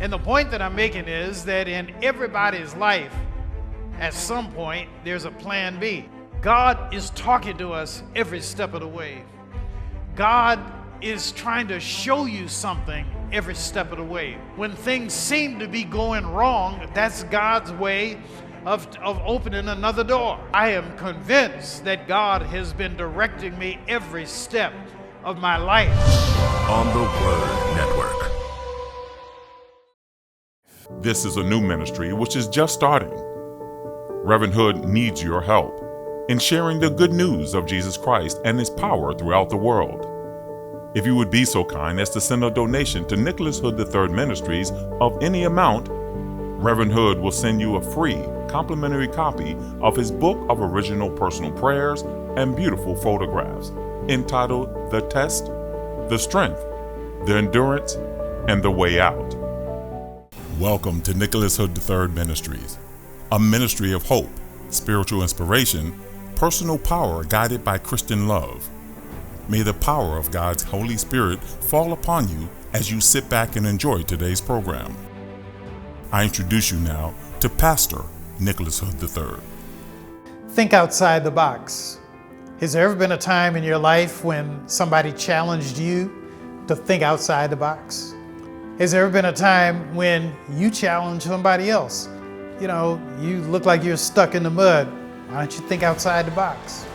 And the point that I'm making is that in everybody's life, at some point, there's a plan B. God is talking to us every step of the way. God is trying to show you something every step of the way. When things seem to be going wrong, that's God's way of opening another door. I am convinced that God has been directing me every step of my life. On the Word Network. This is a new ministry which is just starting. Reverend Hood needs your help in sharing the good news of Jesus Christ and His power throughout the world. If you would be so kind as to send a donation to Nicholas Hood III Ministries of any amount, Reverend Hood will send you a free complimentary copy of his book of original personal prayers and beautiful photographs entitled The Test, The Strength, The Endurance, and The Way Out. Welcome to Nicholas Hood III Ministries, a ministry of hope, spiritual inspiration, personal power guided by Christian love. May the power of God's Holy Spirit fall upon you as you sit back and enjoy today's program. I introduce you now to Pastor Nicholas Hood III. Think outside the box. Has there ever been a time in your life when somebody challenged you to think outside the box? Has there ever been a time when you challenged somebody else? You know, you look like you're stuck in the mud. Why don't you think outside the box?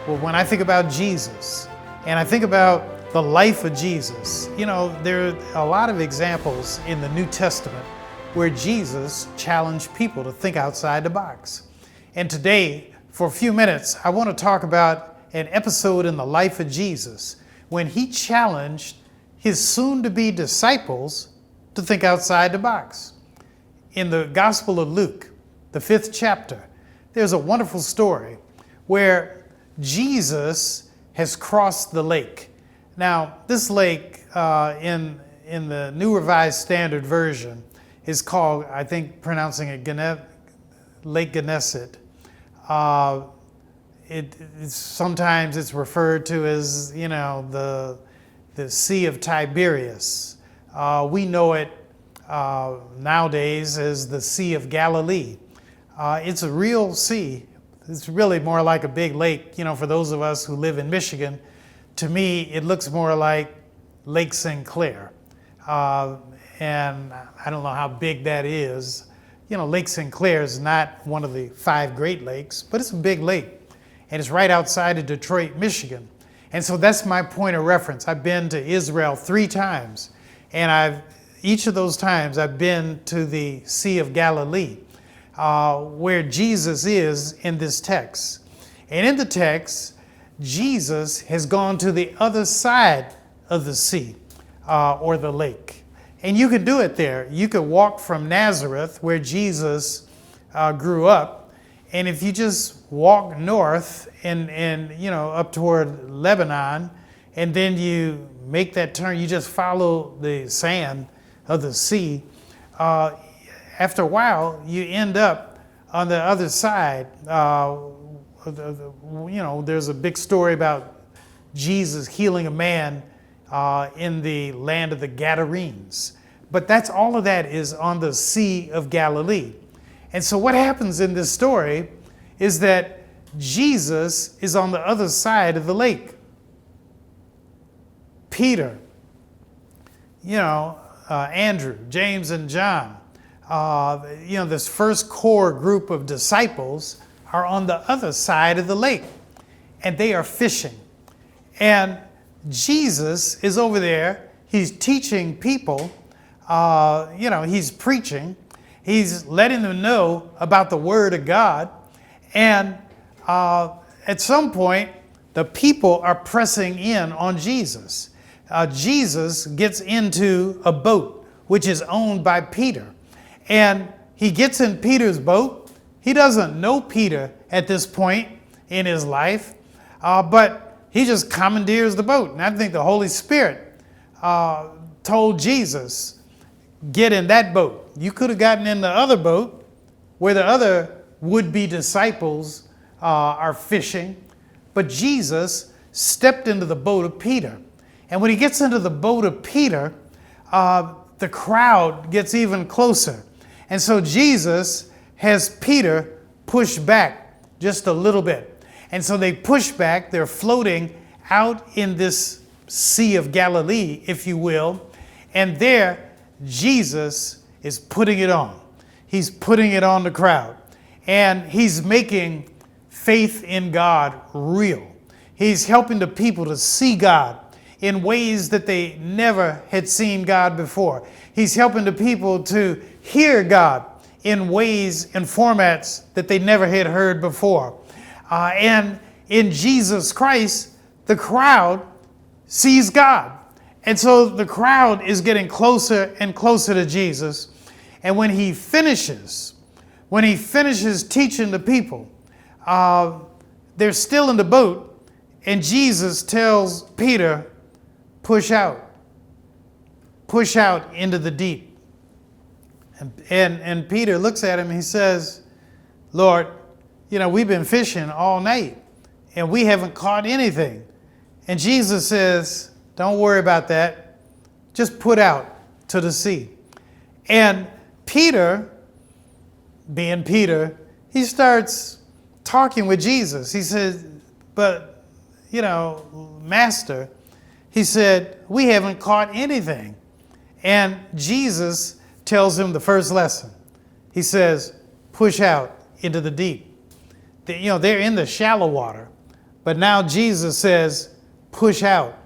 Well, when I think about Jesus and I think about the life of Jesus, you know, there are a lot of examples in the New Testament where Jesus challenged people to think outside the box. And today, for a few minutes, I want to talk about an episode in the life of Jesus when He challenged His soon-to-be disciples to think outside the box. In the Gospel of Luke, the 5th chapter, there's a wonderful story where Jesus has crossed the lake. Now, this lake in the New Revised Standard Version is called, I think pronouncing it Lake Gennesaret. Sometimes it's referred to as, you know, the Sea of Tiberias. We know it nowadays as the Sea of Galilee. It's a real sea. It's really more like a big lake. You know, for those of us who live in Michigan, to me, it looks more like Lake Sinclair. And I don't know how big that is. You know, Lake Sinclair is not one of the 5 Great Lakes, but it's a big lake. And it's right outside of Detroit, Michigan. And so that's my point of reference. I've been to Israel 3 times. And each of those times I've been to the Sea of Galilee, where Jesus is in this text. And in the text, Jesus has gone to the other side of the sea or the lake. And you can do it there. You could walk from Nazareth, where Jesus grew up, and if you just walk north and you know, up toward Lebanon, and then you make that turn, you just follow the sand of the sea. After a while, you end up on the other side. You know, there's a big story about Jesus healing a man in the land of the Gadarenes. But that's all of that is on the Sea of Galilee. And so what happens in this story is that Jesus is on the other side of the lake. Peter, you know, Andrew, James, and John, you know, this first core group of disciples are on the other side of the lake, and they are fishing. And Jesus is over there. He's teaching people, you know, he's preaching. He's letting them know about the Word of God. And at some point, the people are pressing in on Jesus. Jesus gets into a boat, which is owned by Peter. And he gets in Peter's boat. He doesn't know Peter at this point in his life, but he just commandeers the boat. And I think the Holy Spirit told Jesus, get in that boat. You could have gotten in the other boat where the other would-be disciples are fishing, but Jesus stepped into the boat of Peter. And when he gets into the boat of Peter, the crowd gets even closer. And so Jesus has Peter push back just a little bit. And so they push back. They're floating out in this Sea of Galilee, if you will. And there, Jesus is putting it on. He's putting it on the crowd. And he's making faith in God real. He's helping the people to see God in ways that they never had seen God before. He's helping the people to hear God in ways and formats that they never had heard before. And in Jesus Christ, the crowd sees God. And so the crowd is getting closer and closer to Jesus. And when he finishes teaching the people, they're still in the boat, and Jesus tells Peter, push out into the deep. And Peter looks at him and he says, Lord, we've been fishing all night and we haven't caught anything. And Jesus says, don't worry about that. Just put out to the sea. And Peter, being Peter, he starts talking with Jesus. He says, but, Master, he said, we haven't caught anything. And Jesus tells him the first lesson. He says, push out into the deep. They're in the shallow water, but now Jesus says, push out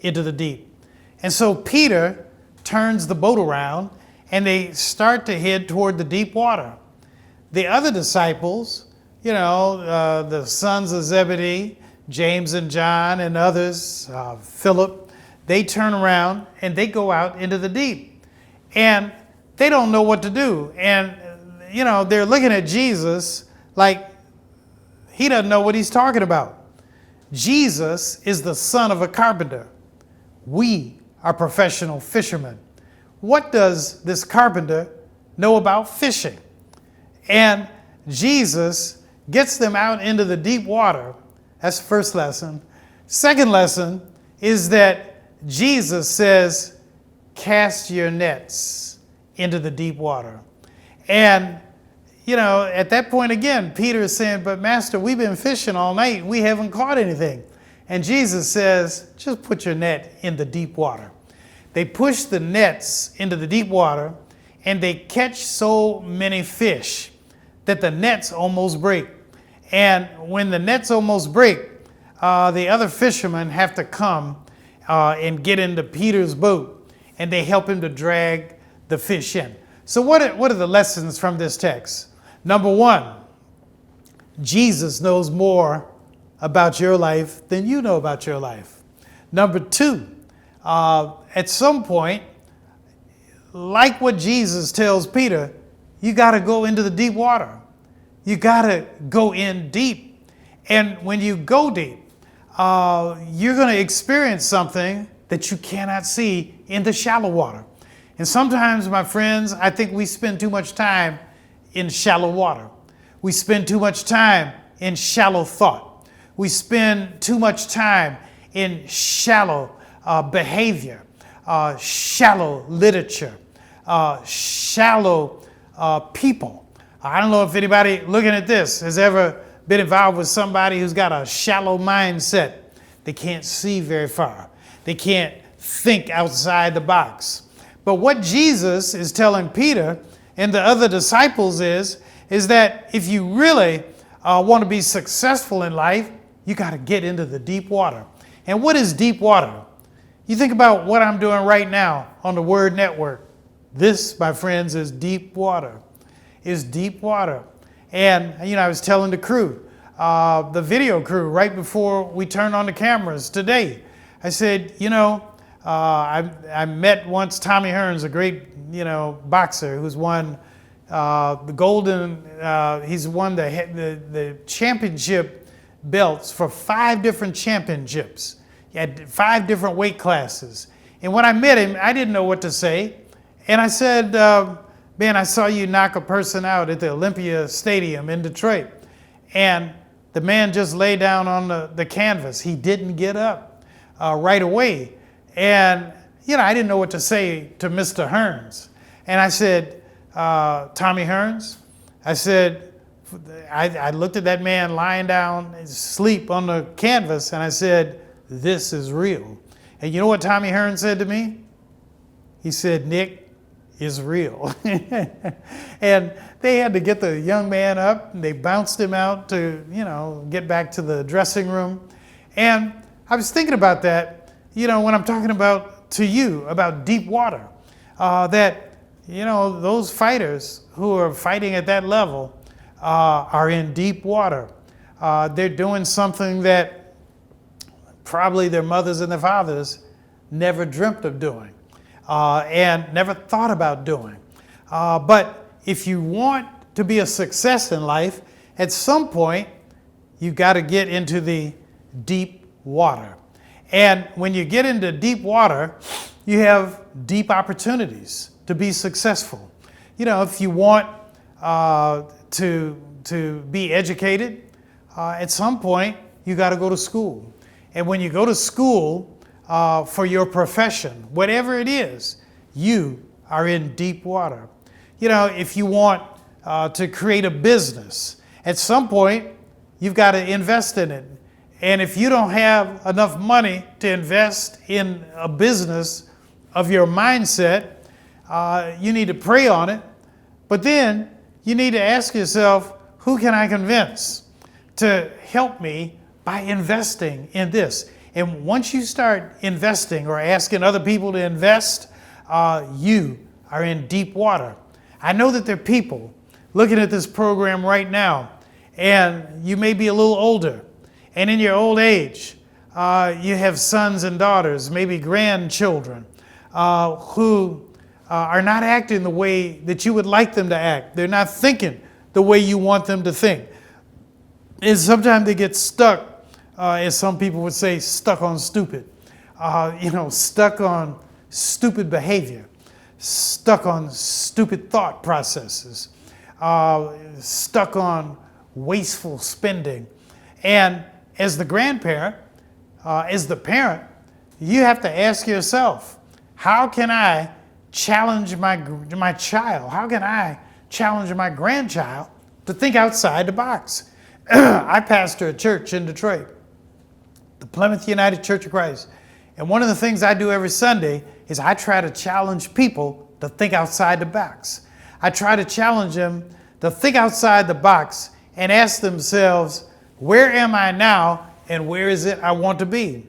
into the deep. And so Peter turns the boat around and they start to head toward the deep water. The other disciples, the sons of Zebedee, James and John and others, Philip, they turn around and they go out into the deep. And they don't know what to do. And, they're looking at Jesus like he doesn't know what he's talking about. Jesus is the son of a carpenter. We are professional fishermen. What does this carpenter know about fishing? And Jesus gets them out into the deep water. That's the first lesson. Second lesson is that Jesus says, cast your nets into the deep water. And, at that point again, Peter is saying, but Master, we've been fishing all night. We haven't caught anything. And Jesus says, just put your net in the deep water. They push the nets into the deep water and they catch so many fish that the nets almost break. And when the nets almost break, the other fishermen have to come and get into Peter's boat, and they help him to drag the fish in. So what are the lessons from this text? Number one, Jesus knows more about your life than you know about your life. Number two, at some point, like what Jesus tells Peter, you got to go into the deep water. You got to go in deep. And when you go deep, you're going to experience something that you cannot see in the shallow water. And sometimes, my friends, I think we spend too much time in shallow water. We spend too much time in shallow thought. We spend too much time in shallow behavior, shallow literature, shallow people. I don't know if anybody looking at this has ever been involved with somebody who's got a shallow mindset. They can't see very far. They can't think outside the box. But what Jesus is telling Peter and the other disciples is that if you really want to be successful in life, you got to get into the deep water. And what is deep water? You think about what I'm doing right now on the Word Network. This, my friends, is deep water. Is deep water. And, I was telling the crew, the video crew, right before we turned on the cameras today, I said, I met once Tommy Hearns, a great, boxer who's won the golden, he's won the championship belts for 5 different championships. He had 5 different weight classes. And when I met him, I didn't know what to say. And I said, man, I saw you knock a person out at the Olympia Stadium in Detroit. And the man just lay down on the canvas. He didn't get up right away. And, I didn't know what to say to Mr. Hearns. And I said, Tommy Hearns, I said, I looked at that man lying down asleep on the canvas, and I said, this is real. And you know what Tommy Hearns said to me? He said, Nick is real. And they had to get the young man up, and they bounced him out to, get back to the dressing room. And I was thinking about that, when I'm talking about to you about deep water, that, those fighters who are fighting at that level are in deep water. They're doing something that probably their mothers and their fathers never dreamt of doing and never thought about doing. But if you want to be a success in life, at some point, you got to get into the deep water. And when you get into deep water, you have deep opportunities to be successful. If you want to be educated, at some point, you got to go to school. And when you go to school for your profession, whatever it is, you are in deep water. If you want to create a business, at some point, you've got to invest in it. And if you don't have enough money to invest in a business of your mindset, you need to pray on it. But then you need to ask yourself, who can I convince to help me by investing in this? And once you start investing or asking other people to invest, you are in deep water. I know that there are people looking at this program right now, and you may be a little older. And in your old age, you have sons and daughters, maybe grandchildren, who are not acting the way that you would like them to act. They're not thinking the way you want them to think. And sometimes they get stuck, as some people would say, stuck on stupid. Stuck on stupid behavior, stuck on stupid thought processes, stuck on wasteful spending. And as the grandparent, as the parent, you have to ask yourself, how can I challenge my child? How can I challenge my grandchild to think outside the box? I pastor a church in Detroit, the Plymouth United Church of Christ. And one of the things I do every Sunday is I try to challenge people to think outside the box. I try to challenge them to think outside the box and ask themselves, where am I now and where is it I want to be?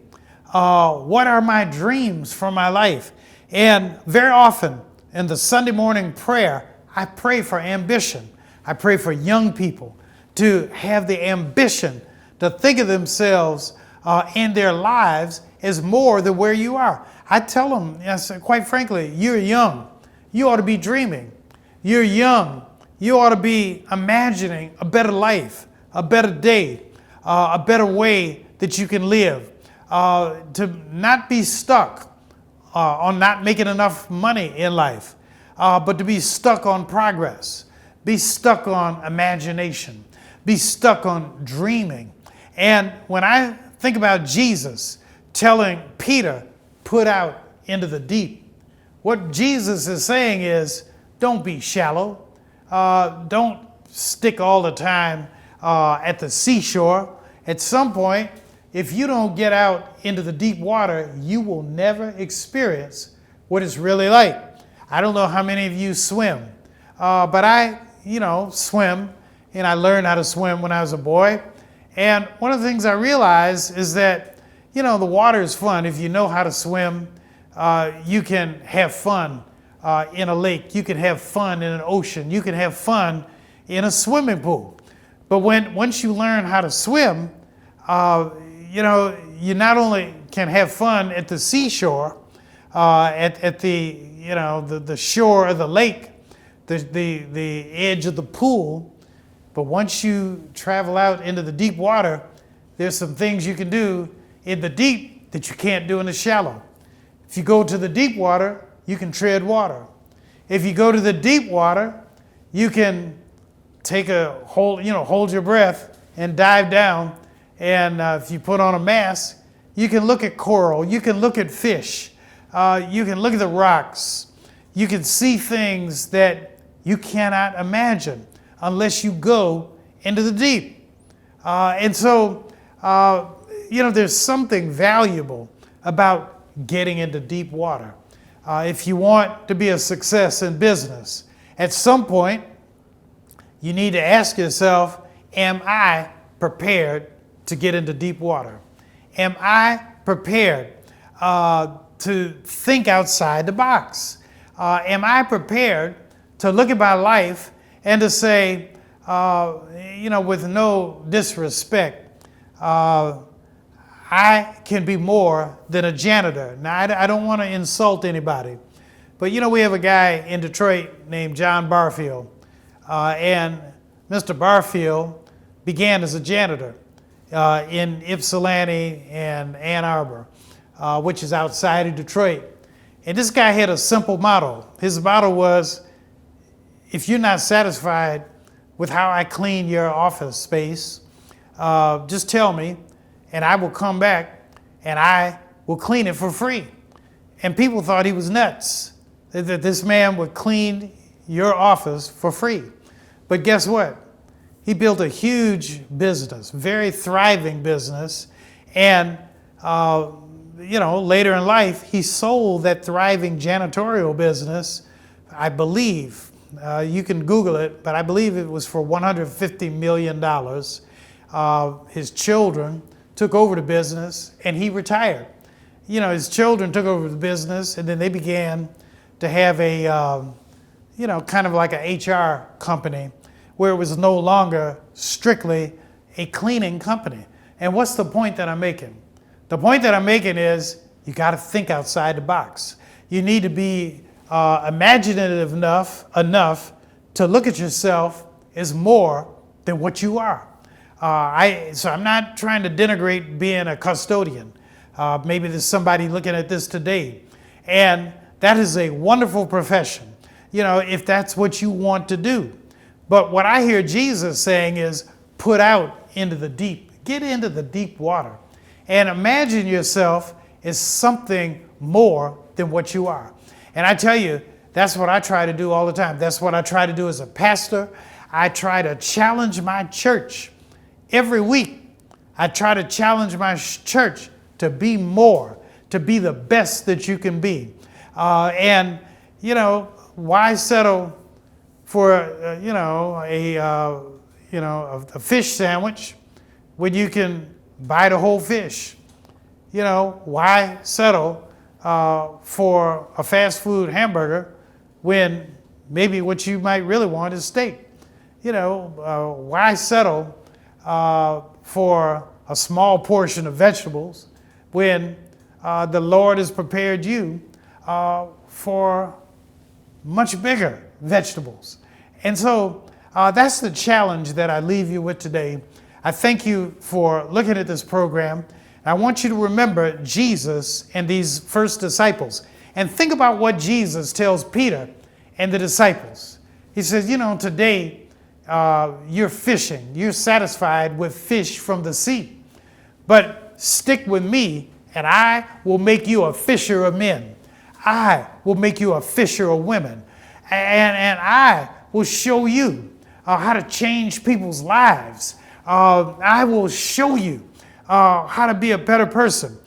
What are my dreams for my life? And very often in the Sunday morning prayer, I pray for ambition. I pray for young people to have the ambition to think of themselves in their lives as more than where you are. I tell them, yes, quite frankly, you're young. You ought to be dreaming. You're young. You ought to be imagining a better life, a better day, a better way that you can live. To not be stuck on not making enough money in life, but to be stuck on progress, be stuck on imagination, be stuck on dreaming. And when I think about Jesus telling Peter, put out into the deep, what Jesus is saying is, don't be shallow. Don't stick all the time at the seashore. At some point, if you don't get out into the deep water, you will never experience what it's really like. I don't know how many of you swim, but I, swim, and I learned how to swim when I was a boy. And one of the things I realized is that, the water is fun. If you know how to swim, you can have fun in a lake. You can have fun in an ocean. You can have fun in a swimming pool. But once you learn how to swim, you not only can have fun at the seashore, at the shore of the lake, the edge of the pool, but once you travel out into the deep water, there's some things you can do in the deep that you can't do in the shallow. If you go to the deep water, you can tread water. If you go to the deep water, you can take hold your breath and dive down. And if you put on a mask, you can look at coral, you can look at fish, You can look at the rocks. You can see things that you cannot imagine unless you go into the deep. And so, there's something valuable about getting into deep water. If you want to be a success in business, at some point, you need to ask yourself, am I prepared to get into deep water? Am I prepared to think outside the box? Am I prepared to look at my life and to say, with no disrespect, I can be more than a janitor. Now, I don't want to insult anybody, but we have a guy in Detroit named John Barfield, and Mr. Barfield began as a janitor in Ypsilanti and Ann Arbor, which is outside of Detroit. And this guy had a simple motto. His motto was, if you're not satisfied with how I clean your office space, just tell me, and I will come back and I will clean it for free. And people thought he was nuts, that this man would clean your office for free. But guess what? He built a huge business, very thriving business. And, later in life, he sold that thriving janitorial business, I believe. You can Google it, but I believe it was for $150 million. His children took over the business and he retired. His children took over the business and then they began to have a, kind of like an HR company where it was no longer strictly a cleaning company. And what's the point that I'm making? The point that I'm making is you got to think outside the box. You need to be imaginative enough to look at yourself as more than what you are. So I'm not trying to denigrate being a custodian. Maybe there's somebody looking at this today. And that is a wonderful profession, if that's what you want to do. But what I hear Jesus saying is put out into the deep. Get into the deep water. And imagine yourself as something more than what you are. And I tell you, that's what I try to do all the time. That's what I try to do as a pastor. I try to challenge my church. Every week, I try to challenge my church to be more, to be the best that you can be. Why settle for, a fish sandwich when you can buy the whole fish? Why settle for a fast food hamburger when maybe what you might really want is steak? Why settle for a small portion of vegetables when the Lord has prepared you for much bigger vegetables? And so that's the challenge that I leave you with today. I thank you for looking at this program. I want you to remember Jesus and these first disciples. And think about what Jesus tells Peter and the disciples. He says, today you're fishing. You're satisfied with fish from the sea. But stick with me and I will make you a fisher of men. I will make you a fisher of women. And I will show you how to change people's lives. I will show you how to be a better person.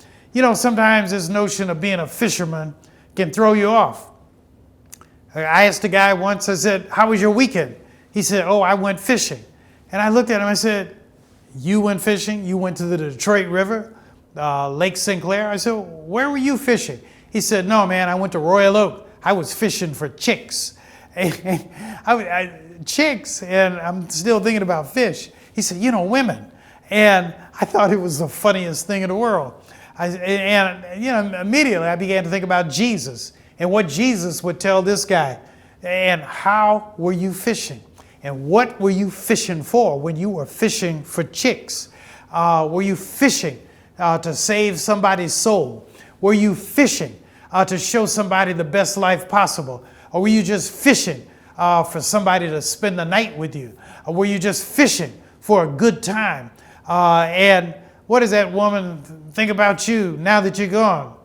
Sometimes this notion of being a fisherman can throw you off. I asked a guy once, I said, how was your weekend? He said, I went fishing. And I looked at him, I said, you went fishing? You went to the Detroit River, Lake St. Clair? I said, where were you fishing? He said, no, man, I went to Royal Oak. I was fishing for chicks. Chicks, and I'm still thinking about fish. He said, women. And I thought it was the funniest thing in the world. Immediately I began to think about Jesus and what Jesus would tell this guy. And how were you fishing? And what were you fishing for when you were fishing for chicks? Were you fishing to save somebody's soul? Were you fishing to show somebody the best life possible? Or were you just fishing for somebody to spend the night with you? Or were you just fishing for a good time? And what does that woman think about you now that you're gone?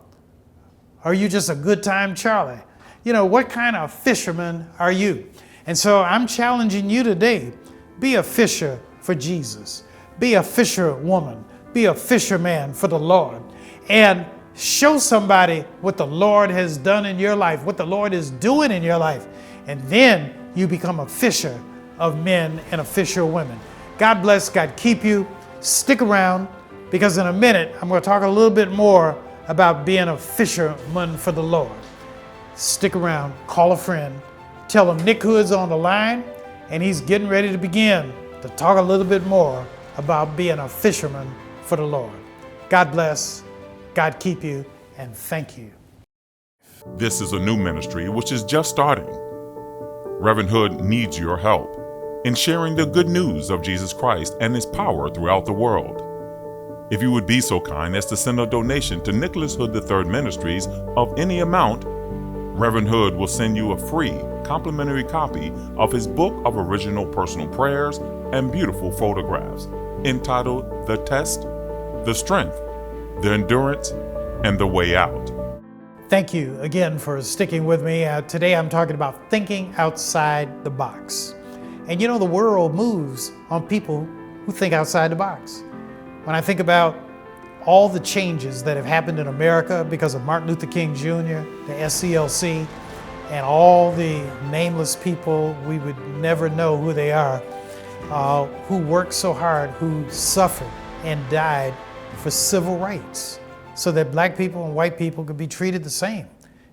Or are you just a good time Charlie? You know, what kind of fisherman are you? And so I'm challenging you today, be a fisher for Jesus. Be a fisherwoman. Be a fisherman for the Lord. And show somebody what the Lord has done in your life, what the Lord is doing in your life. And then you become a fisher of men and a fisher of women. God bless, God keep you. Stick around, because in a minute, I'm going to talk a little bit more about being a fisherman for the Lord. Stick around, call a friend, tell him Nick Hood's on the line, and he's getting ready to begin to talk a little bit more about being a fisherman for the Lord. God bless, God keep you, and thank you. This is a new ministry which is just starting. Reverend Hood needs your help in sharing the good news of Jesus Christ and his power throughout the world. If you would be so kind as to send a donation to Nicholas Hood III Ministries of any amount, Reverend Hood will send you a free complimentary copy of his book of original personal prayers and beautiful photographs entitled The Test, The Strength, The Endurance, and The Way Out. Thank you again for sticking with me. Today I'm talking about thinking outside the box. And you know, the world moves on people who think outside the box. When I think about all the changes that have happened in America because of Martin Luther King Jr., the SCLC, and all the nameless people, we would never know who they are, who worked so hard, who suffered and died for civil rights so that black people and white people could be treated the same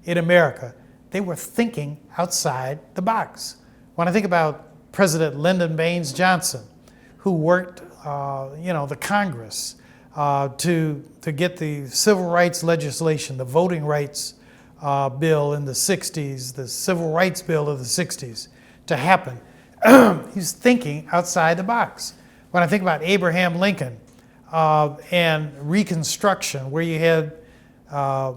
in America. They were thinking outside the box. When I think about President Lyndon Baines Johnson, who worked the Congress to get the civil rights legislation, the voting rights bill in the 60s, the civil rights bill of the 60s to happen. He's thinking outside the box. When I think about Abraham Lincoln and Reconstruction, where you had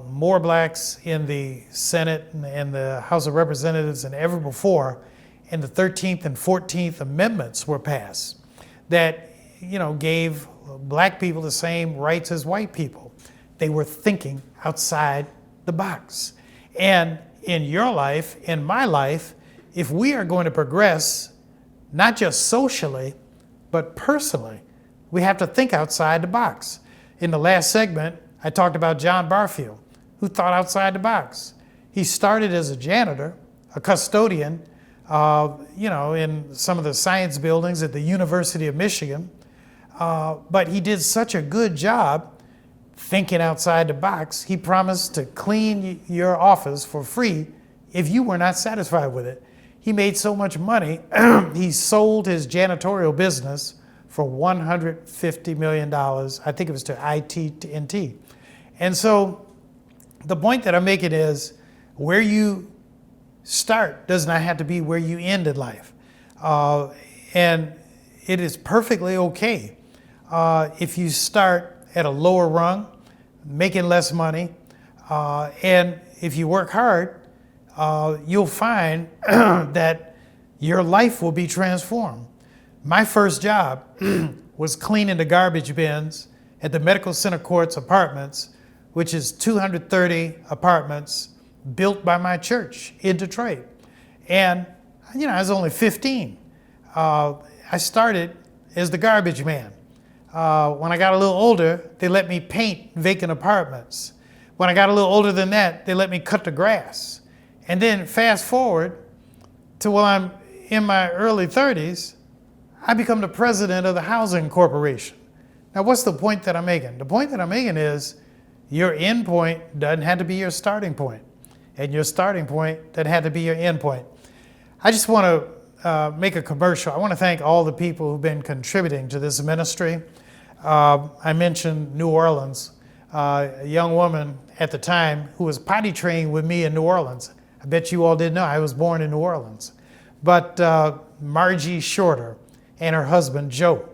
more blacks in the Senate and the House of Representatives than ever before, and the 13th and 14th Amendments were passed that gave black people the same rights as white people. They were thinking outside the box. And in your life, in my life, if we are going to progress, not just socially, but personally, we have to think outside the box. In the last segment, I talked about John Barfield, who thought outside the box. He started as a janitor, a custodian, in some of the science buildings at the University of Michigan. But he did such a good job thinking outside the box, he promised to clean your office for free if you were not satisfied with it. He made so much money, he sold his janitorial business for $150 million. I think it was to IT&T. And so the point that I'm making is where you start does not have to be where you end in life. And it is perfectly okay if you start at a lower rung, making less money, and if you work hard, you'll find that your life will be transformed. My first job was cleaning the garbage bins at the Medical Center Courts Apartments, which is 230 apartments built by my church in Detroit. And I was only 15. I started as the garbage man. When I got a little older, they let me paint vacant apartments. When I got a little older than that, they let me cut the grass. And then fast forward to when I'm in my early 30s, I become the president of the Housing Corporation. Now, what's the point that I'm making? The point that I'm making is your end point doesn't have to be your starting point, and your starting point doesn't have to be your end point. I just want to make a commercial. I want to thank all the people who've been contributing to this ministry. I mentioned New Orleans, a young woman at the time who was potty trained with me in New Orleans. I bet you all didn't know I was born in New Orleans. But Margie Shorter and her husband Joe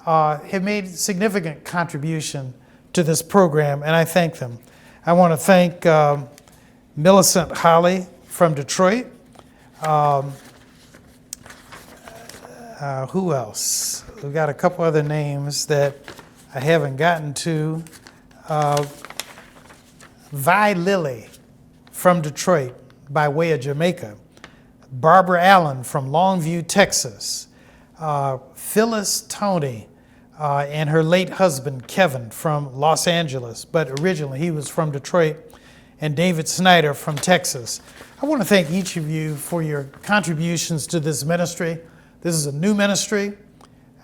have made significant contribution to this program, and I thank them. I want to thank Millicent Holly from Detroit. Who else? We've got a couple other names that I haven't gotten to. Vi Lilly from Detroit by way of Jamaica. Barbara Allen from Longview, Texas. Phyllis Toney and her late husband, Kevin, from Los Angeles, but originally he was from Detroit. And David Snyder from Texas. I want to thank each of you for your contributions to this ministry. This is a new ministry.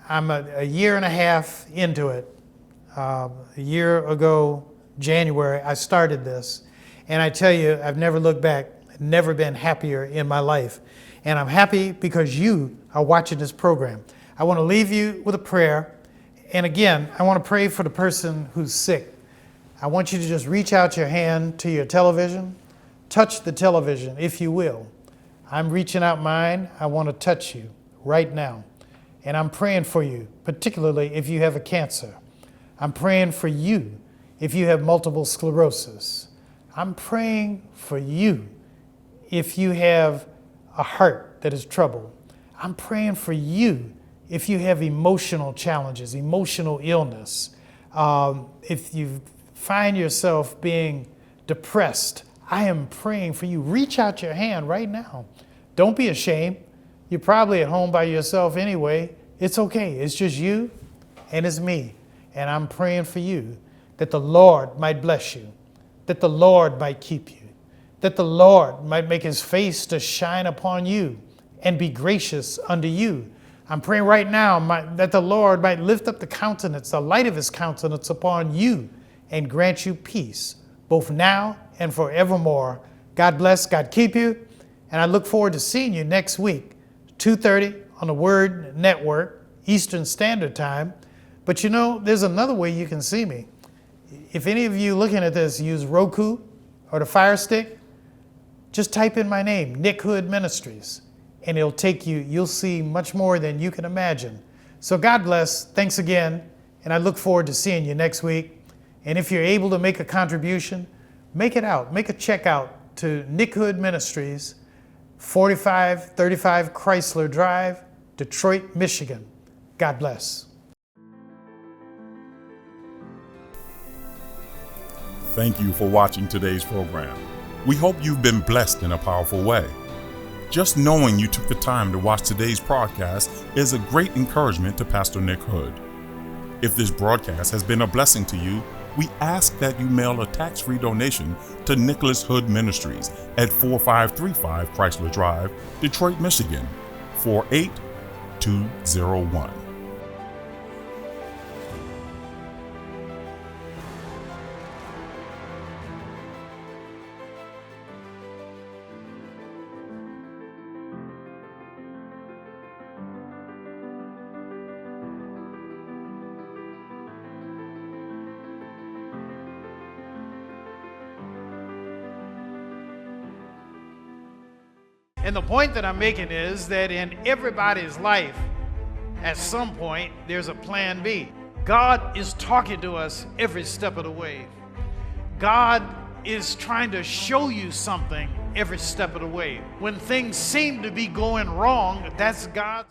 I'm a year and a half into it. A year ago, January, I started this. And I tell you, I've never looked back, never been happier in my life. And I'm happy because you are watching this program. I want to leave you with a prayer. And again, I want to pray for the person who's sick. I want you to just reach out your hand to your television. Touch the television, if you will. I'm reaching out mine. I want to touch you right now. And I'm praying for you, particularly if you have a cancer. I'm praying for you if you have multiple sclerosis. I'm praying for you if you have a heart that is troubled. I'm praying for you if you have emotional challenges, emotional illness. If you find yourself being depressed, I am praying for you. Reach out your hand right now. Don't be ashamed. You're probably at home by yourself anyway. It's okay. It's just you and it's me. And I'm praying for you that the Lord might bless you, that the Lord might keep you, that the Lord might make his face to shine upon you and be gracious unto you. I'm praying right now that the Lord might lift up the countenance, the light of his countenance upon you and grant you peace, both now and forevermore. God bless, God keep you, and I look forward to seeing you next week, 2:30 on the Word Network, Eastern Standard Time. But you know, there's another way you can see me. If any of you looking at this use Roku or the Fire Stick, just type in my name, Nick Hood Ministries, and it'll take you, you'll see much more than you can imagine. So God bless, thanks again, and I look forward to seeing you next week. And if you're able to make a contribution, make it out. Make a check out to Nick Hood Ministries, 4535 Chrysler Drive, Detroit, Michigan. God bless. Thank you for watching today's program. We hope you've been blessed in a powerful way. Just knowing you took the time to watch today's broadcast is a great encouragement to Pastor Nick Hood. If this broadcast has been a blessing to you, we ask that you mail a tax-free donation to Nicholas Hood Ministries at 4535 Chrysler Drive, Detroit, Michigan, 48201. And the point that I'm making is that in everybody's life, at some point, there's a plan B. God is talking to us every step of the way. God is trying to show you something every step of the way. When things seem to be going wrong, that's God's